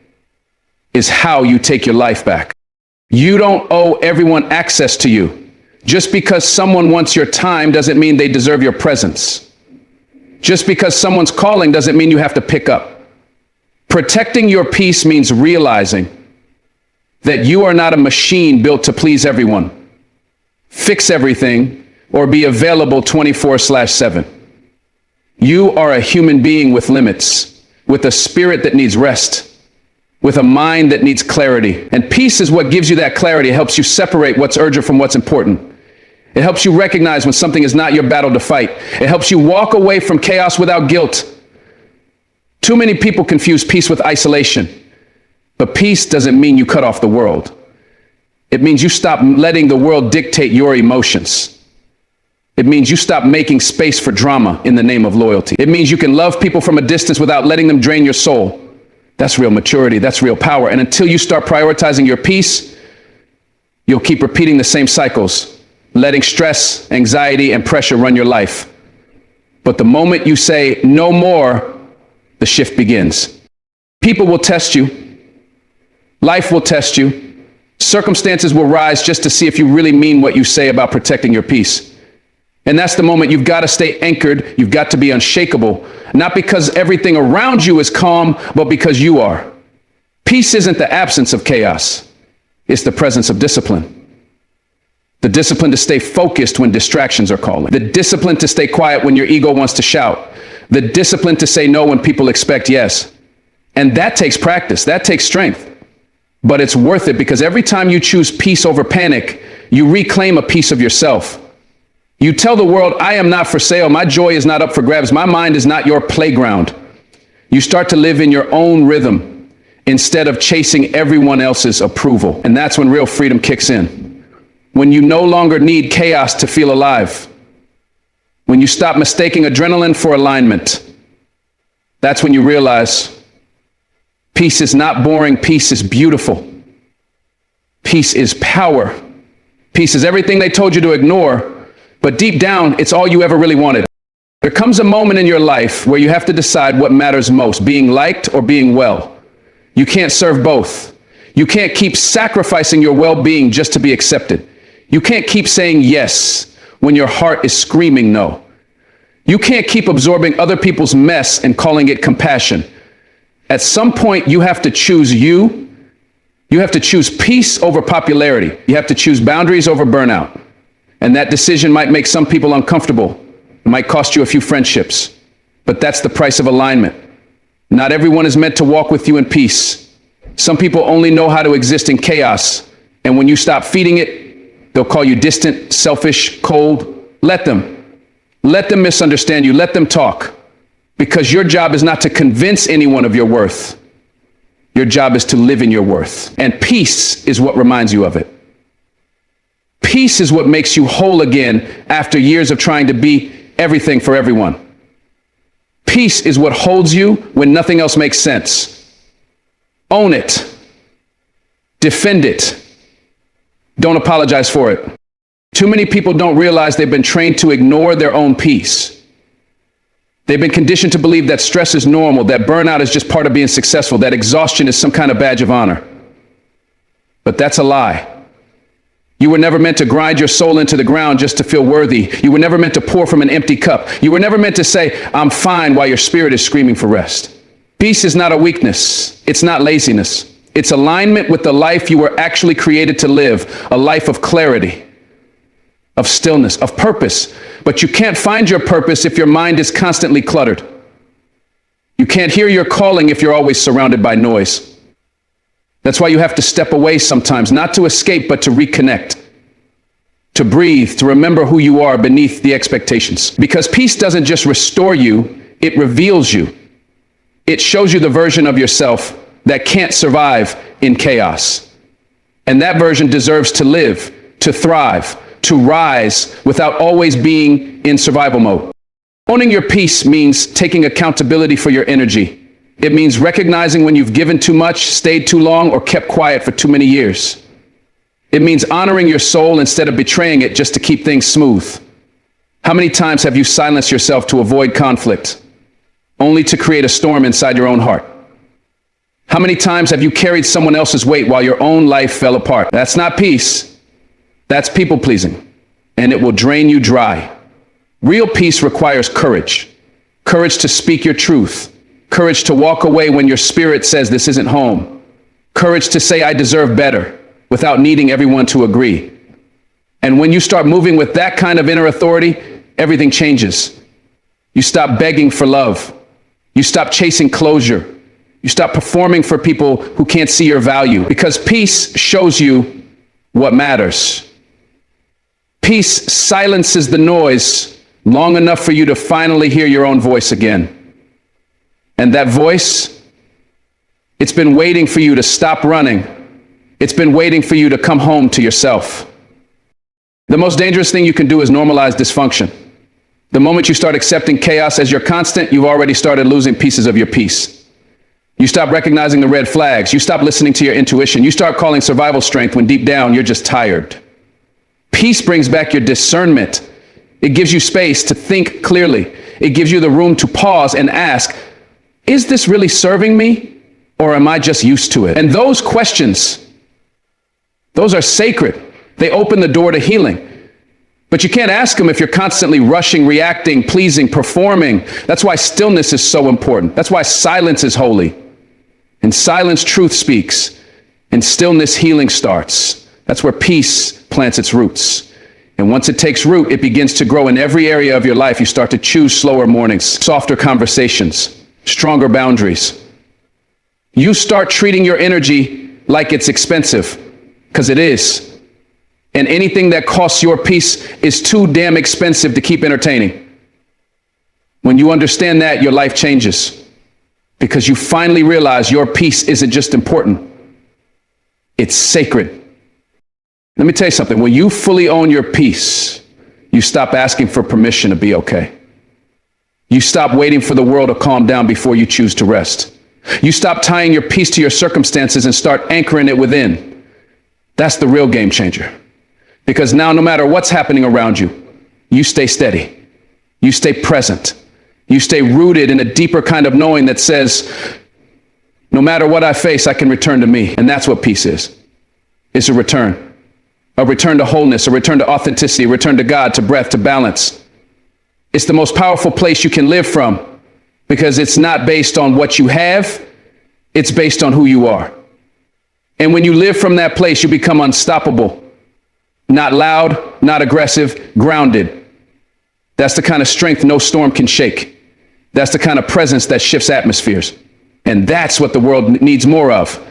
is how you take your life back. You don't owe everyone access to you. Just because someone wants your time doesn't mean they deserve your presence. Just because someone's calling doesn't mean you have to pick up. Protecting your peace means realizing that you are not a machine built to please everyone, fix everything, or be available 24/7. You are a human being with limits, with a spirit that needs rest, with a mind that needs clarity. And peace is what gives you that clarity. It helps you separate what's urgent from what's important. It helps you recognize when something is not your battle to fight. It helps you walk away from chaos without guilt. Too many people confuse peace with isolation. But peace doesn't mean you cut off the world. It means you stop letting the world dictate your emotions. It means you stop making space for drama in the name of loyalty. It means you can love people from a distance without letting them drain your soul. That's real maturity. That's real power. And until you start prioritizing your peace, you'll keep repeating the same cycles, letting stress, anxiety, and pressure run your life. But the moment you say no more, the shift begins. People will test you. Life will test you. Circumstances will rise just to see if you really mean what you say about protecting your peace. And that's the moment you've got to stay anchored. You've got to be unshakable, not because everything around you is calm, but because you are. Peace isn't the absence of chaos. It's the presence of discipline. The discipline to stay focused when distractions are calling. The discipline to stay quiet when your ego wants to shout. The discipline to say no when people expect yes. And that takes practice. That takes strength. But it's worth it, because every time you choose peace over panic, you reclaim a piece of yourself. You tell the world, I am not for sale. My joy is not up for grabs. My mind is not your playground. You start to live in your own rhythm instead of chasing everyone else's approval. And that's when real freedom kicks in. When you no longer need chaos to feel alive. When you stop mistaking adrenaline for alignment. That's when you realize peace is not boring. Peace is beautiful. Peace is power. Peace is everything they told you to ignore. But deep down, it's all you ever really wanted. There comes a moment in your life where you have to decide what matters most, being liked or being well. You can't serve both. You can't keep sacrificing your well-being just to be accepted. You can't keep saying yes when your heart is screaming no. You can't keep absorbing other people's mess and calling it compassion. At some point, you have to choose you. You have to choose peace over popularity. You have to choose boundaries over burnout. And that decision might make some people uncomfortable. It might cost you a few friendships. But that's the price of alignment. Not everyone is meant to walk with you in peace. Some people only know how to exist in chaos. And when you stop feeding it, they'll call you distant, selfish, cold. Let them. Let them misunderstand you. Let them talk. Because your job is not to convince anyone of your worth. Your job is to live in your worth. And peace is what reminds you of it. Peace is what makes you whole again after years of trying to be everything for everyone. Peace is what holds you when nothing else makes sense. Own it. Defend it. Don't apologize for it. Too many people don't realize they've been trained to ignore their own peace. They've been conditioned to believe that stress is normal, that burnout is just part of being successful, that exhaustion is some kind of badge of honor. But that's a lie. You were never meant to grind your soul into the ground just to feel worthy. You were never meant to pour from an empty cup. You were never meant to say, I'm fine, while your spirit is screaming for rest. Peace is not a weakness. It's not laziness. It's alignment with the life you were actually created to live, a life of clarity, of stillness, of purpose. But you can't find your purpose if your mind is constantly cluttered. You can't hear your calling if you're always surrounded by noise. That's why you have to step away sometimes, not to escape, but to reconnect, to breathe, to remember who you are beneath the expectations. Because peace doesn't just restore you, it reveals you. It shows you the version of yourself that can't survive in chaos. And that version deserves to live, to thrive, to rise without always being in survival mode. Owning your peace means taking accountability for your energy. It means recognizing when you've given too much, stayed too long, or kept quiet for too many years. It means honoring your soul instead of betraying it just to keep things smooth. How many times have you silenced yourself to avoid conflict, only to create a storm inside your own heart? How many times have you carried someone else's weight while your own life fell apart? That's not peace. That's people pleasing, and it will drain you dry. Real peace requires courage. Courage to speak your truth. Courage to walk away when your spirit says this isn't home. Courage to say I deserve better without needing everyone to agree. And when you start moving with that kind of inner authority, everything changes. You stop begging for love. You stop chasing closure. You stop performing for people who can't see your value, because peace shows you what matters. Peace silences the noise long enough for you to finally hear your own voice again. And that voice, it's been waiting for you to stop running. It's been waiting for you to come home to yourself. The most dangerous thing you can do is normalize dysfunction. The moment you start accepting chaos as your constant, you've already started losing pieces of your peace. You stop recognizing the red flags. You stop listening to your intuition. You start calling survival strength when deep down you're just tired. Peace brings back your discernment. It gives you space to think clearly. It gives you the room to pause and ask, is this really serving me? Or am I just used to it? And those questions, those are sacred. They open the door to healing. But you can't ask them if you're constantly rushing, reacting, pleasing, performing. That's why stillness is so important. That's why silence is holy. In silence, truth speaks. In stillness, healing starts. That's where peace plants its roots. And once it takes root, it begins to grow in every area of your life. You start to choose slower mornings, softer conversations, stronger boundaries. You start treating your energy like it's expensive, because it is. And anything that costs your peace is too damn expensive to keep entertaining. When you understand that, your life changes, because you finally realize your peace isn't just important, it's sacred. Let me tell you something. When you fully own your peace, you stop asking for permission to be okay. You stop waiting for the world to calm down before you choose to rest. You stop tying your peace to your circumstances and start anchoring it within. That's the real game changer. Because now, no matter what's happening around you, you stay steady. You stay present. You stay rooted in a deeper kind of knowing that says, no matter what I face, I can return to me. And that's what peace is. It's a return to wholeness, a return to authenticity, a return to God, to breath, to balance. It's the most powerful place you can live from, because it's not based on what you have. It's based on who you are. And when you live from that place, you become unstoppable. Not loud, not aggressive, grounded. That's the kind of strength no storm can shake. That's the kind of presence that shifts atmospheres. And that's what the world needs more of.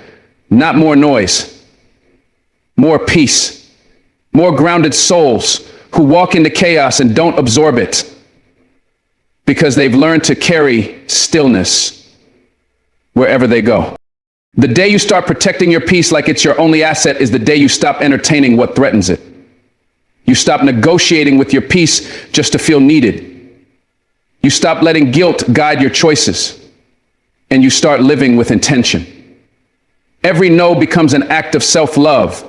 Not more noise, more peace, more grounded souls who walk into chaos and don't absorb it, because they've learned to carry stillness wherever they go. The day you start protecting your peace like it's your only asset is the day you stop entertaining what threatens it. You stop negotiating with your peace just to feel needed. You stop letting guilt guide your choices, and you start living with intention. Every no becomes an act of self-love.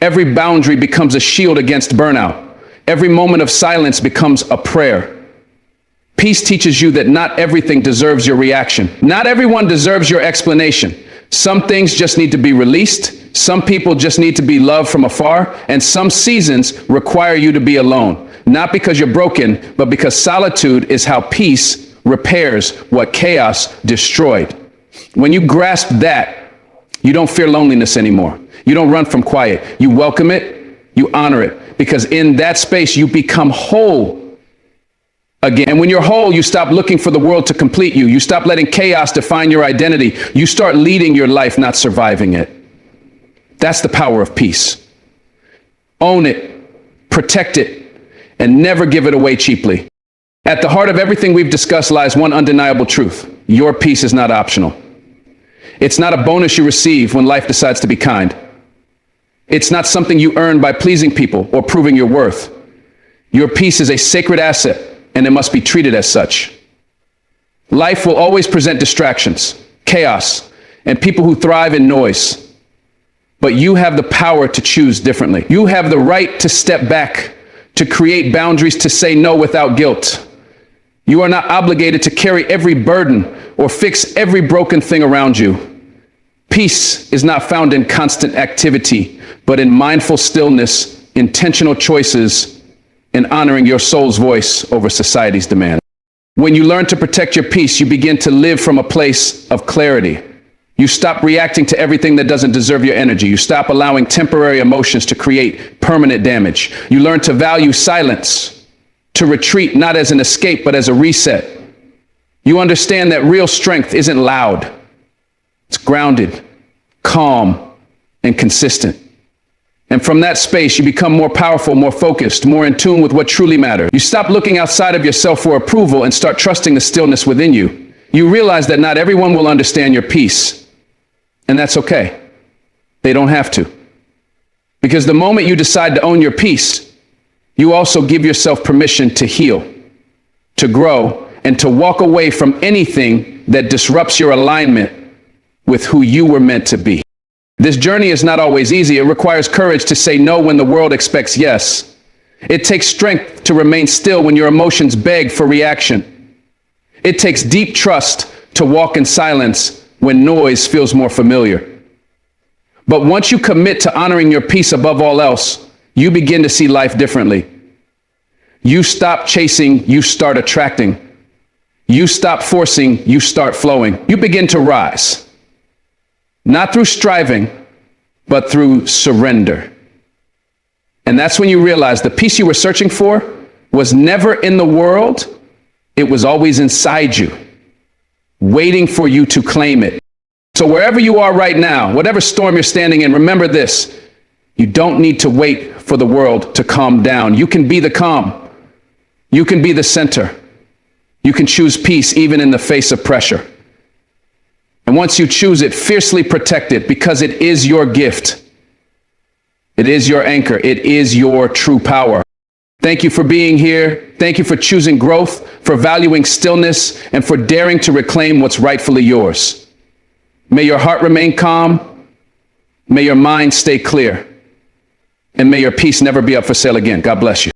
Every boundary becomes a shield against burnout. Every moment of silence becomes a prayer. Peace teaches you that not everything deserves your reaction. Not everyone deserves your explanation. Some things just need to be released. Some people just need to be loved from afar. And some seasons require you to be alone. Not because you're broken, but because solitude is how peace repairs what chaos destroyed. When you grasp that, you don't fear loneliness anymore. You don't run from quiet. You welcome it. You honor it. Because in that space, you become whole again. And when you're whole, you stop looking for the world to complete you. You stop letting chaos define your identity. You start leading your life, not surviving it. That's the power of peace. Own it, protect it, and never give it away cheaply. At the heart of everything we've discussed lies one undeniable truth. Your peace is not optional. It's not a bonus you receive when life decides to be kind. It's not something you earn by pleasing people or proving your worth. Your peace is a sacred asset, and it must be treated as such. Life will always present distractions, chaos, and people who thrive in noise. But you have the power to choose differently. You have the right to step back, to create boundaries, to say no without guilt. You are not obligated to carry every burden or fix every broken thing around you. Peace is not found in constant activity, but in mindful stillness, intentional choices, and honoring your soul's voice over society's demand. When you learn to protect your peace, you begin to live from a place of clarity. You stop reacting to everything that doesn't deserve your energy. You stop allowing temporary emotions to create permanent damage. You learn to value silence, to retreat not as an escape, but as a reset. You understand that real strength isn't loud. It's grounded, calm, and consistent. And from that space, you become more powerful, more focused, more in tune with what truly matters. You stop looking outside of yourself for approval and start trusting the stillness within you. You realize that not everyone will understand your peace. And that's okay. They don't have to. Because the moment you decide to own your peace, you also give yourself permission to heal, to grow, and to walk away from anything that disrupts your alignment with who you were meant to be. This journey is not always easy. It requires courage to say no when the world expects yes. It takes strength to remain still when your emotions beg for reaction. It takes deep trust to walk in silence when noise feels more familiar. But once you commit to honoring your peace above all else, you begin to see life differently. You stop chasing, you start attracting. You stop forcing, you start flowing. You begin to rise. Not through striving, but through surrender. And that's when you realize the peace you were searching for was never in the world. It was always inside you, waiting for you to claim it. So wherever you are right now, whatever storm you're standing in, remember this: you don't need to wait for the world to calm down. You can be the calm. You can be the center. You can choose peace even in the face of pressure. And once you choose it, fiercely protect it, because it is your gift. It is your anchor. It is your true power. Thank you for being here. Thank you for choosing growth, for valuing stillness, and for daring to reclaim what's rightfully yours. May your heart remain calm. May your mind stay clear. And may your peace never be up for sale again. God bless you.